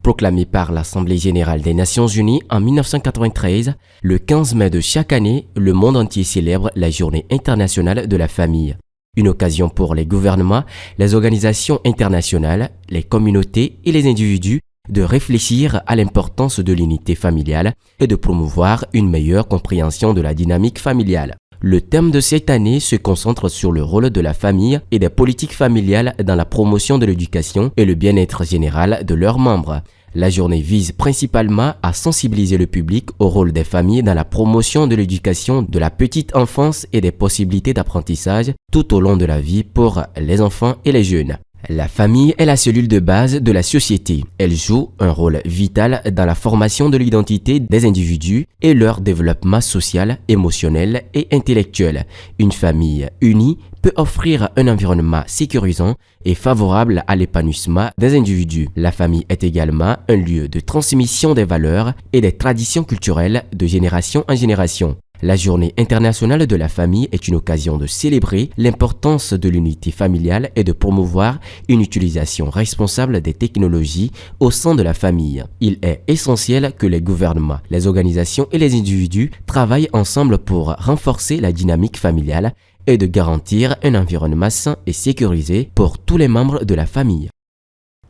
Proclamée par l'Assemblée générale des Nations unies en 1993, le 15 mai de chaque année, le monde entier célèbre la Journée internationale de la famille. Une occasion pour les gouvernements, les organisations internationales, les communautés et les individus de réfléchir à l'importance de l'unité familiale et de promouvoir une meilleure compréhension de la dynamique familiale. Le thème de cette année se concentre sur le rôle de la famille et des politiques familiales dans la promotion de l'éducation et le bien-être général de leurs membres. La journée vise principalement à sensibiliser le public au rôle des familles dans la promotion de l'éducation de la petite enfance et des possibilités d'apprentissage tout au long de la vie pour les enfants et les jeunes. La famille est la cellule de base de la société. Elle joue un rôle vital dans la formation de l'identité des individus et leur développement social, émotionnel et intellectuel. Une famille unie peut offrir un environnement sécurisant et favorable à l'épanouissement des individus. La famille est également un lieu de transmission des valeurs et des traditions culturelles de génération en génération. La Journée internationale de la famille est une occasion de célébrer l'importance de l'unité familiale et de promouvoir une utilisation responsable des technologies au sein de la famille. Il est essentiel que les gouvernements, les organisations et les individus travaillent ensemble pour renforcer la dynamique familiale et de garantir un environnement sain et sécurisé pour tous les membres de la famille.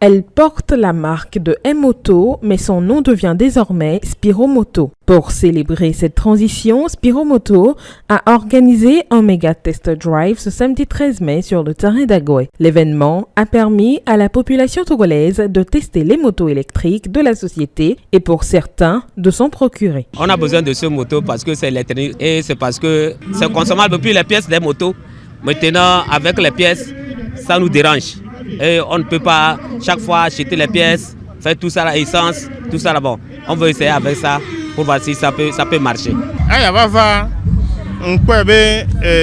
Elle porte la marque de M-Moto, mais son nom devient désormais Spiromoto. Pour célébrer cette transition, Spiromoto a organisé un méga test drive ce samedi 13 mai sur le terrain d'Agoé. L'événement a permis à la population togolaise de tester les motos électriques de la société et pour certains de s'en procurer. On a besoin de ce moto parce que c'est électrique et c'est parce que c'est consommable depuis les pièces des motos. Maintenant, avec les pièces, ça nous dérange. Et on ne peut pas chaque fois acheter les pièces, faire tout ça à l'essence, tout ça là-bas. On veut essayer avec ça pour voir si ça peut marcher. Il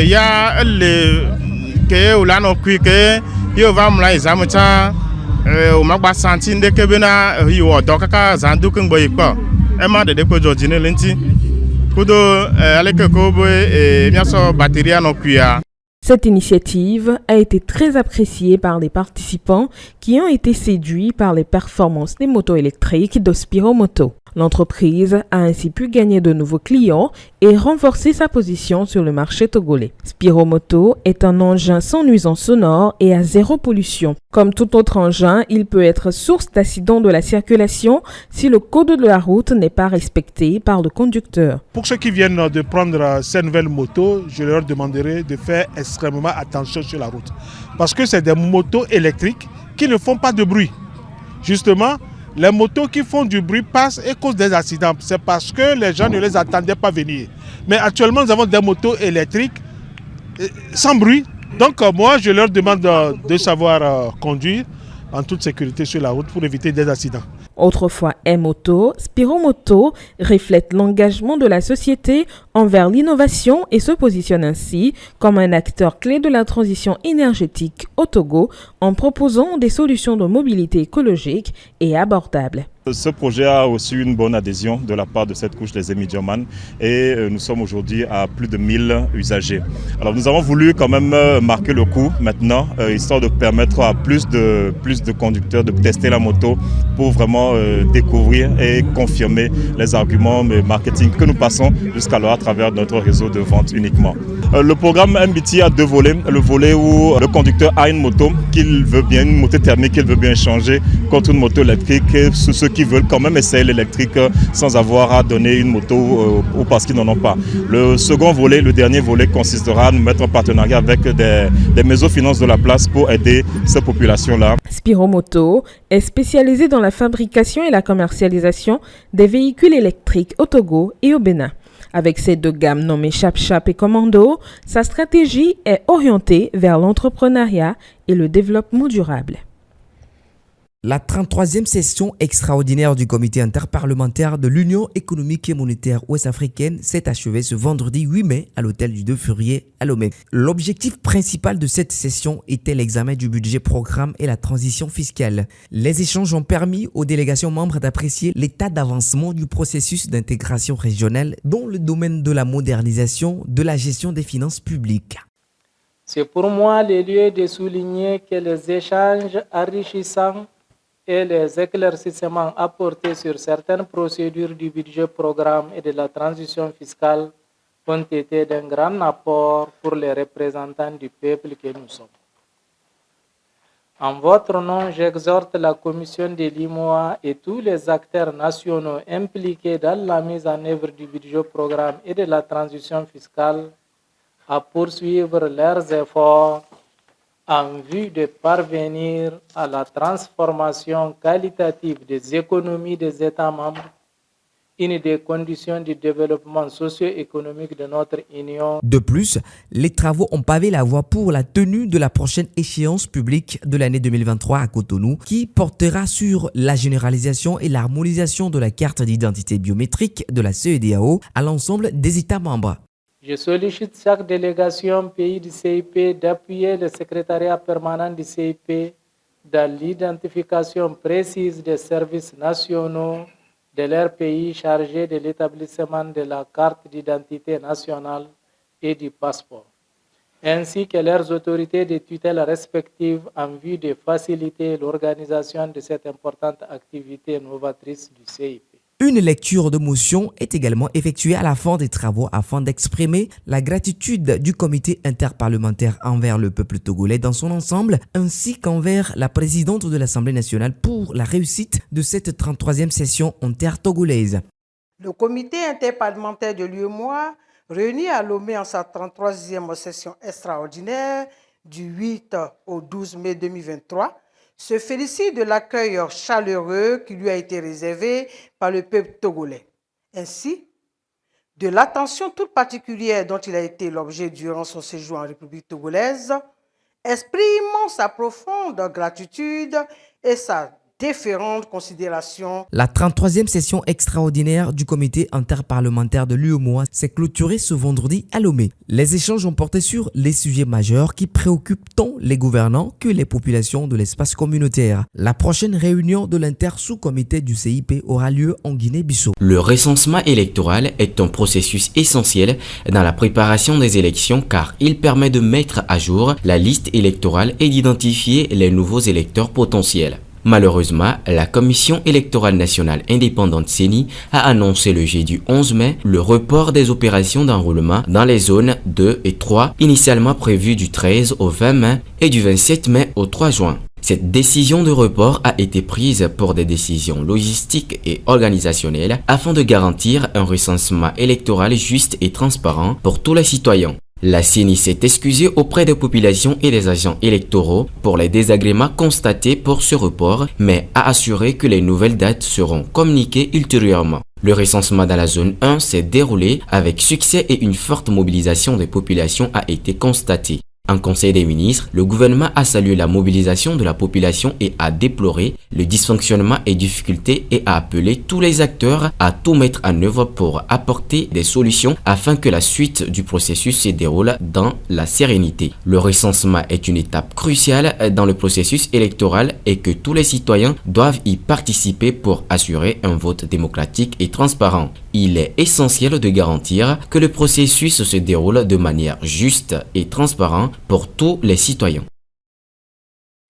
y a Cette initiative a été très appréciée par les participants qui ont été séduits par les performances des motos électriques de Spiromoto. L'entreprise a ainsi pu gagner de nouveaux clients et renforcer sa position sur le marché togolais. Spiromoto est un engin sans nuisance sonore et à zéro pollution. Comme tout autre engin, il peut être source d'accidents de la circulation si le code de la route n'est pas respecté par le conducteur. Pour ceux qui viennent de prendre ces nouvelles motos, je leur demanderai de faire extrêmement attention sur la route. Parce que c'est des motos électriques qui ne font pas de bruit. Justement, les motos qui font du bruit passent et causent des accidents. C'est parce que les gens ne les attendaient pas venir. Mais actuellement, nous avons des motos électriques sans bruit. Donc moi, je leur demande de savoir conduire en toute sécurité sur la route pour éviter des accidents. Autrefois M-Moto, Spiromoto reflète l'engagement de la société envers l'innovation et se positionne ainsi comme un acteur clé de la transition énergétique au Togo en proposant des solutions de mobilité écologique et abordables. Ce projet a reçu une bonne adhésion de la part de cette couche des Emidioman et nous sommes aujourd'hui à plus de 1000 usagers. Alors nous avons voulu quand même marquer le coup maintenant, histoire de permettre à plus de conducteurs de tester la moto pour vraiment découvrir et confirmer les arguments marketing que nous passons jusqu'alors à travers notre réseau de vente uniquement. Le programme MBT a deux volets. Le volet où le conducteur a une moto qu'il veut bien, une moto thermique qu'il veut bien changer contre une moto électrique, ceux qui veulent quand même essayer l'électrique sans avoir à donner une moto ou parce qu'ils n'en ont pas. Le second volet, le dernier volet, consistera à nous mettre en partenariat avec des mésofinances de la place pour aider ces populations-là. Spiromoto est spécialisé dans la fabrication et la commercialisation des véhicules électriques au Togo et au Bénin. Avec ses deux gammes nommées Chap-Chap et Commando, sa stratégie est orientée vers l'entrepreneuriat et le développement durable. La 33e session extraordinaire du comité interparlementaire de l'Union économique et monétaire ouest-africaine s'est achevée ce vendredi 8 mai à l'hôtel du 2 février à Lomé. L'objectif principal de cette session était l'examen du budget programme et la transition fiscale. Les échanges ont permis aux délégations membres d'apprécier l'état d'avancement du processus d'intégration régionale dans le domaine de la modernisation de la gestion des finances publiques. C'est pour moi le lieu de souligner que les échanges enrichissants et les éclaircissements apportés sur certaines procédures du budget programme et de la transition fiscale ont été d'un grand apport pour les représentants du peuple que nous sommes. En votre nom, j'exhorte la Commission de l'IMOA et tous les acteurs nationaux impliqués dans la mise en œuvre du budget programme et de la transition fiscale à poursuivre leurs efforts en vue de parvenir à la transformation qualitative des économies des États membres, une des conditions du développement socio-économique de notre Union. De plus, les travaux ont pavé la voie pour la tenue de la prochaine échéance publique de l'année 2023 à Cotonou, qui portera sur la généralisation et l'harmonisation de la carte d'identité biométrique de la CEDEAO à l'ensemble des États membres. Je sollicite chaque délégation pays du CIP d'appuyer le secrétariat permanent du CIP dans l'identification précise des services nationaux de leur pays chargés de l'établissement de la carte d'identité nationale et du passeport, ainsi que leurs autorités de tutelle respectives en vue de faciliter l'organisation de cette importante activité novatrice du CIP. Une lecture de motion est également effectuée à la fin des travaux afin d'exprimer la gratitude du comité interparlementaire envers le peuple togolais dans son ensemble, ainsi qu'envers la présidente de l'Assemblée nationale pour la réussite de cette 33e session intertogolaise. Le comité interparlementaire de l'UEMOA, réuni à Lomé en sa 33e session extraordinaire du 8 au 12 mai 2023, se félicite de l'accueil chaleureux qui lui a été réservé par le peuple togolais, ainsi de l'attention toute particulière dont il a été l'objet durant son séjour en République togolaise, exprimant sa profonde gratitude et sa déférente considération. La 33e session extraordinaire du comité interparlementaire de l'UEMOA s'est clôturée ce vendredi à Lomé. Les échanges ont porté sur les sujets majeurs qui préoccupent tant les gouvernants que les populations de l'espace communautaire. La prochaine réunion de l'inter-sous-comité du CIP aura lieu en Guinée-Bissau. Le recensement électoral est un processus essentiel dans la préparation des élections car il permet de mettre à jour la liste électorale et d'identifier les nouveaux électeurs potentiels. Malheureusement, la Commission électorale nationale indépendante CENI a annoncé le jeudi 11 mai le report des opérations d'enrôlement dans les zones 2 et 3, initialement prévues du 13 au 20 mai et du 27 mai au 3 juin. Cette décision de report a été prise pour des décisions logistiques et organisationnelles afin de garantir un recensement électoral juste et transparent pour tous les citoyens. La CENI s'est excusée auprès des populations et des agents électoraux pour les désagréments constatés pour ce report, mais a assuré que les nouvelles dates seront communiquées ultérieurement. Le recensement dans la zone 1 s'est déroulé avec succès et une forte mobilisation des populations a été constatée. En Conseil des ministres, le gouvernement a salué la mobilisation de la population et a déploré le dysfonctionnement et difficultés et a appelé tous les acteurs à tout mettre en œuvre pour apporter des solutions afin que la suite du processus se déroule dans la sérénité. Le recensement est une étape cruciale dans le processus électoral et que tous les citoyens doivent y participer pour assurer un vote démocratique et transparent. Il est essentiel de garantir que le processus se déroule de manière juste et transparente pour tous les citoyens.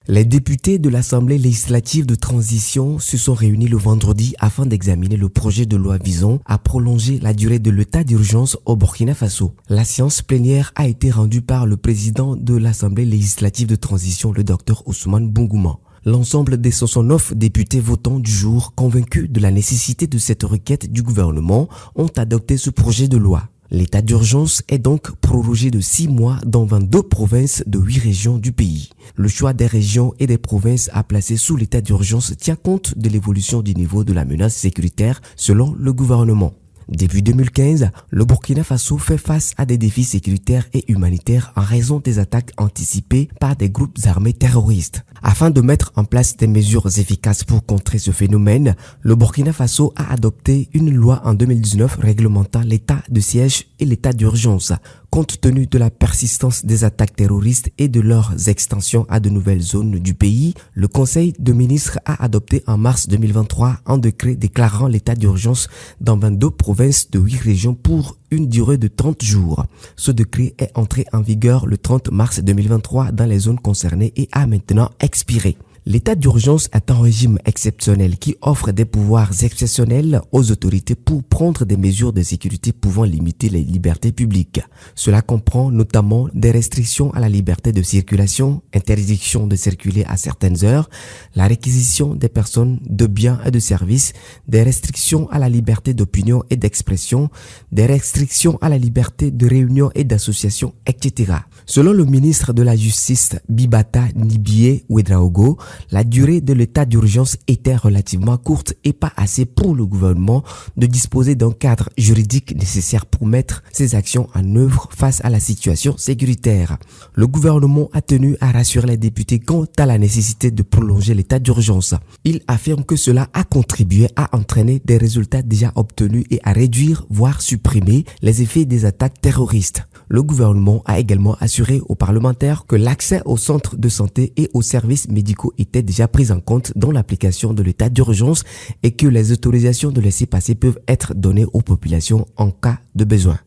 Les députés de l'Assemblée législative de transition se sont réunis le vendredi afin d'examiner le projet de loi visant à prolonger la durée de l'état d'urgence au Burkina Faso. La séance plénière a été rendue par le président de l'Assemblée législative de transition, le Dr Ousmane Bongouma. L'ensemble des 69 députés votants du jour, convaincus de la nécessité de cette requête du gouvernement, ont adopté ce projet de loi. L'état d'urgence est donc prorogé de 6 mois dans 22 provinces de 8 régions du pays. Le choix des régions et des provinces à placer sous l'état d'urgence tient compte de l'évolution du niveau de la menace sécuritaire selon le gouvernement. Depuis 2015, le Burkina Faso fait face à des défis sécuritaires et humanitaires en raison des attaques anticipées par des groupes armés terroristes. Afin de mettre en place des mesures efficaces pour contrer ce phénomène, le Burkina Faso a adopté une loi en 2019 réglementant l'état de siège et l'état d'urgence. Compte tenu de la persistance des attaques terroristes et de leur extension à de nouvelles zones du pays, le Conseil de ministres a adopté en mars 2023 un décret déclarant l'état d'urgence dans 22 provinces de 8 régions pour une durée de 30 jours. Ce décret est entré en vigueur le 30 mars 2023 dans les zones concernées et a maintenant expiré. L'état d'urgence est un régime exceptionnel qui offre des pouvoirs exceptionnels aux autorités pour prendre des mesures de sécurité pouvant limiter les libertés publiques. Cela comprend notamment des restrictions à la liberté de circulation, interdiction de circuler à certaines heures, la réquisition des personnes, de biens et de services, des restrictions à la liberté d'opinion et d'expression, des restrictions à la liberté de réunion et d'association, etc. Selon le ministre de la Justice, Bibata Nibie Ouedraogo, la durée de l'état d'urgence était relativement courte et pas assez pour le gouvernement de disposer d'un cadre juridique nécessaire pour mettre ses actions en œuvre face à la situation sécuritaire. Le gouvernement a tenu à rassurer les députés quant à la nécessité de prolonger l'état d'urgence. Il affirme que cela a contribué à entraîner des résultats déjà obtenus et à réduire, voire supprimer, les effets des attaques terroristes. Le gouvernement a également assuré aux parlementaires que l'accès aux centres de santé et aux services médicaux était déjà pris en compte dans l'application de l'état d'urgence et que les autorisations de laisser-passer peuvent être données aux populations en cas de besoin.